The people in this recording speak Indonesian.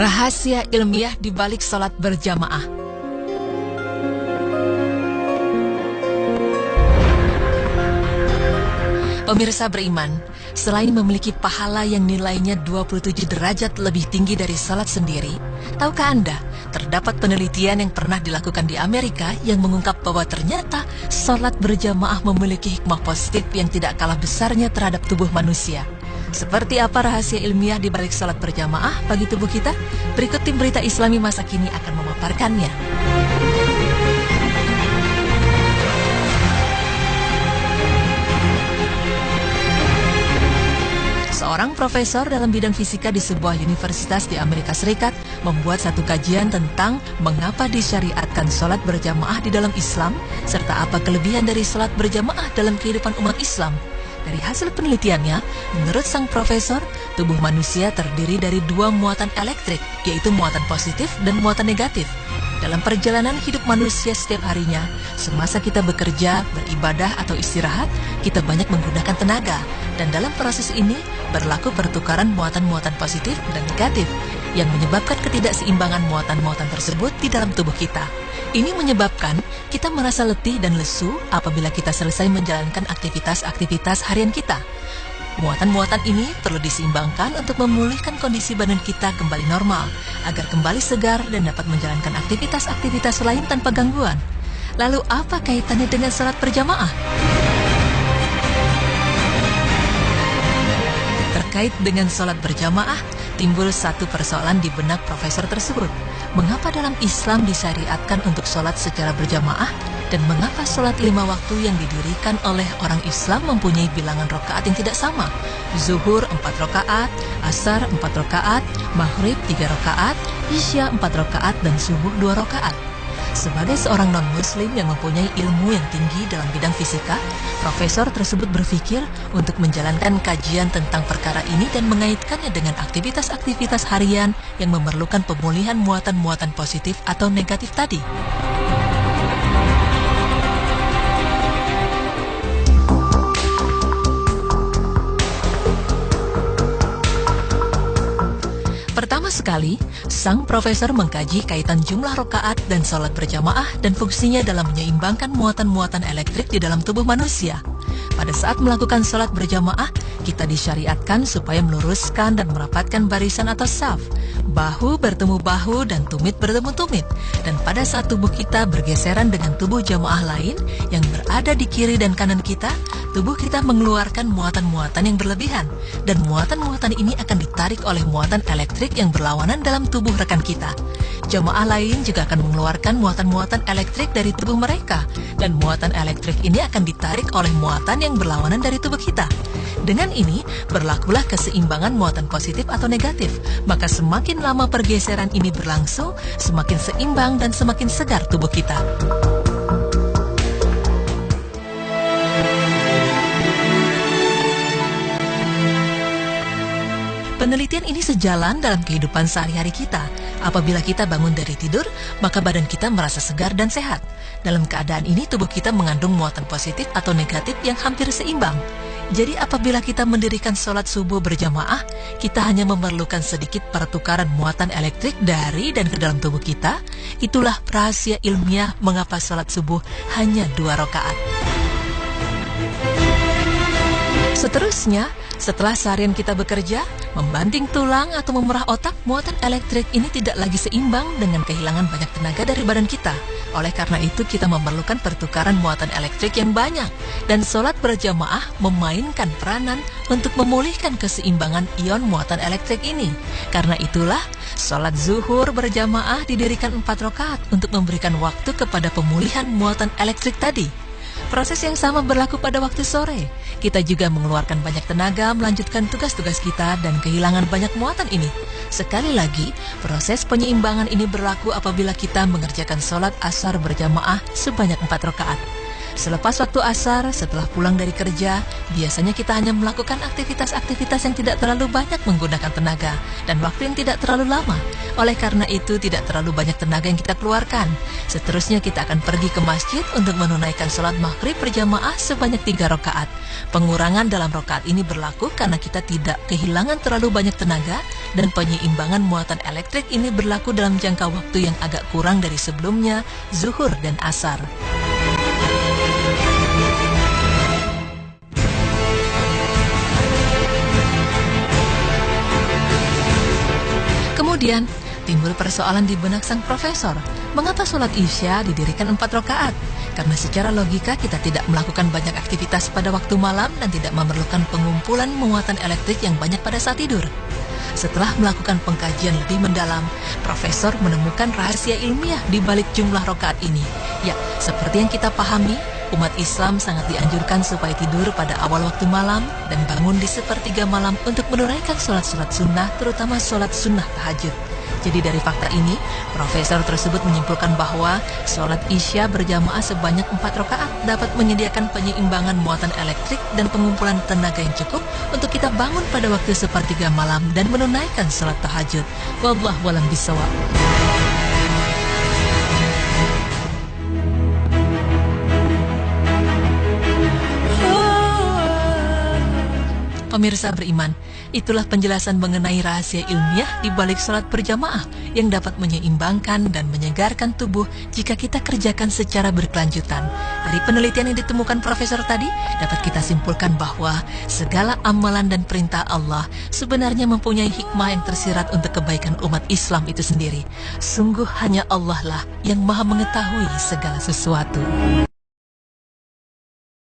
Rahasia ilmiah di balik sholat berjamaah. Pemirsa beriman, selain memiliki pahala yang nilainya 27 derajat lebih tinggi dari sholat sendiri, tahukah Anda, terdapat penelitian yang pernah dilakukan di Amerika yang mengungkap bahwa ternyata sholat berjamaah memiliki hikmah positif yang tidak kalah besarnya terhadap tubuh manusia. Seperti apa rahasia ilmiah di balik sholat berjamaah bagi tubuh kita? Berikut tim berita Islami masa kini akan memaparkannya. Seorang profesor dalam bidang fisika di sebuah universitas di Amerika Serikat membuat satu kajian tentang mengapa disyariatkan sholat berjamaah di dalam Islam, serta apa kelebihan dari sholat berjamaah dalam kehidupan umat Islam. Dari hasil penelitiannya, menurut sang profesor, tubuh manusia terdiri dari dua muatan elektrik, yaitu muatan positif dan muatan negatif. Dalam perjalanan hidup manusia setiap harinya, semasa kita bekerja, beribadah, atau istirahat, kita banyak menggunakan tenaga. Dan dalam proses ini, berlaku pertukaran muatan-muatan positif dan negatif, yang menyebabkan ketidakseimbangan muatan-muatan tersebut di dalam tubuh kita. Ini menyebabkan kita merasa letih dan lesu apabila kita selesai menjalankan aktivitas-aktivitas harian kita. Muatan-muatan ini perlu diseimbangkan untuk memulihkan kondisi badan kita kembali normal, agar kembali segar dan dapat menjalankan aktivitas-aktivitas lain tanpa gangguan. Lalu apa kaitannya dengan sholat berjamaah? Terkait dengan sholat berjamaah, timbul satu persoalan di benak profesor tersebut. Mengapa dalam Islam disyariatkan untuk sholat secara berjamaah? Dan mengapa sholat 5 waktu yang didirikan oleh orang Islam mempunyai bilangan rakaat yang tidak sama? Zuhur 4 rakaat, Asar 4 rakaat, Maghrib 3 rakaat, Isya 4 rakaat, dan Subuh 2 rakaat. Sebagai seorang non-muslim yang mempunyai ilmu yang tinggi dalam bidang fisika, profesor tersebut berpikir untuk menjalankan kajian tentang perkara ini dan mengaitkannya dengan aktivitas-aktivitas harian yang memerlukan pemulihan muatan-muatan positif atau negatif tadi. Pertama sekali, sang profesor mengkaji kaitan jumlah rakaat dan sholat berjamaah dan fungsinya dalam menyeimbangkan muatan-muatan elektrik di dalam tubuh manusia. Pada saat melakukan sholat berjamaah, kita disyariatkan supaya meluruskan dan merapatkan barisan atau saf. Bahu bertemu bahu dan tumit bertemu tumit. Dan pada saat tubuh kita bergeseran dengan tubuh jamaah lain yang berada di kiri dan kanan kita, tubuh kita mengeluarkan muatan-muatan yang berlebihan. Dan muatan-muatan ini akan ditarik oleh muatan elektrik yang berlawanan dalam tubuh rekan kita. Jamaah lain juga akan mengeluarkan muatan-muatan elektrik dari tubuh mereka. Dan muatan elektrik ini akan ditarik oleh muatan yang berlawanan dari tubuh kita. Dengan ini, berlakulah keseimbangan muatan positif atau negatif. Maka semakin lama pergeseran ini berlangsung, semakin seimbang dan semakin segar tubuh kita. Penelitian ini sejalan dalam kehidupan sehari-hari kita. Apabila kita bangun dari tidur, maka badan kita merasa segar dan sehat. Dalam keadaan ini, tubuh kita mengandung muatan positif atau negatif yang hampir seimbang. Jadi apabila kita mendirikan sholat subuh berjamaah, kita hanya memerlukan sedikit pertukaran muatan elektrik dari dan ke dalam tubuh kita. Itulah rahasia ilmiah mengapa sholat subuh hanya 2 rakaat. Seterusnya, setelah seharian kita bekerja, membanting tulang atau memerah otak, muatan elektrik ini tidak lagi seimbang dengan kehilangan banyak tenaga dari badan kita. Oleh karena itu, kita memerlukan pertukaran muatan elektrik yang banyak. Dan sholat berjamaah memainkan peranan untuk memulihkan keseimbangan ion muatan elektrik ini. Karena itulah, sholat zuhur berjamaah didirikan 4 rakaat untuk memberikan waktu kepada pemulihan muatan elektrik tadi. Proses yang sama berlaku pada waktu sore. Kita juga mengeluarkan banyak tenaga melanjutkan tugas-tugas kita dan kehilangan banyak muatan ini. Sekali lagi, proses penyeimbangan ini berlaku apabila kita mengerjakan sholat asar berjamaah sebanyak 4 rakaat. Selepas waktu asar, setelah pulang dari kerja, biasanya kita hanya melakukan aktivitas-aktivitas yang tidak terlalu banyak menggunakan tenaga dan waktu yang tidak terlalu lama. Oleh karena itu, tidak terlalu banyak tenaga yang kita keluarkan. Seterusnya kita akan pergi ke masjid untuk menunaikan sholat maghrib berjamaah sebanyak 3 rakaat. Pengurangan dalam rakaat ini berlaku karena kita tidak kehilangan terlalu banyak tenaga, dan penyeimbangan muatan elektrik ini berlaku dalam jangka waktu yang agak kurang dari sebelumnya, zuhur dan asar. Kemudian, timbul persoalan di benak sang profesor. Mengapa sholat Isya didirikan 4 rakaat? Karena secara logika kita tidak melakukan banyak aktivitas pada waktu malam dan tidak memerlukan pengumpulan muatan elektrik yang banyak pada saat tidur. Setelah melakukan pengkajian lebih mendalam, profesor menemukan rahasia ilmiah di balik jumlah rakaat ini. Ya, seperti yang kita pahami, umat Islam sangat dianjurkan supaya tidur pada awal waktu malam dan bangun di sepertiga malam untuk menunaikan sholat-sholat sunnah, terutama sholat sunnah tahajud. Jadi dari fakta ini, profesor tersebut menyimpulkan bahwa sholat Isya berjamaah sebanyak 4 rakaat dapat menyediakan penyeimbangan muatan elektrik dan pengumpulan tenaga yang cukup untuk kita bangun pada waktu sepertiga malam dan menunaikan sholat tahajud. Wallahu a'lam bishawab. Pemirsa beriman, itulah penjelasan mengenai rahasia ilmiah di balik sholat berjamaah yang dapat menyeimbangkan dan menyegarkan tubuh jika kita kerjakan secara berkelanjutan. Dari penelitian yang ditemukan profesor tadi, dapat kita simpulkan bahwa segala amalan dan perintah Allah sebenarnya mempunyai hikmah yang tersirat untuk kebaikan umat Islam itu sendiri. Sungguh hanya Allah lah yang maha mengetahui segala sesuatu.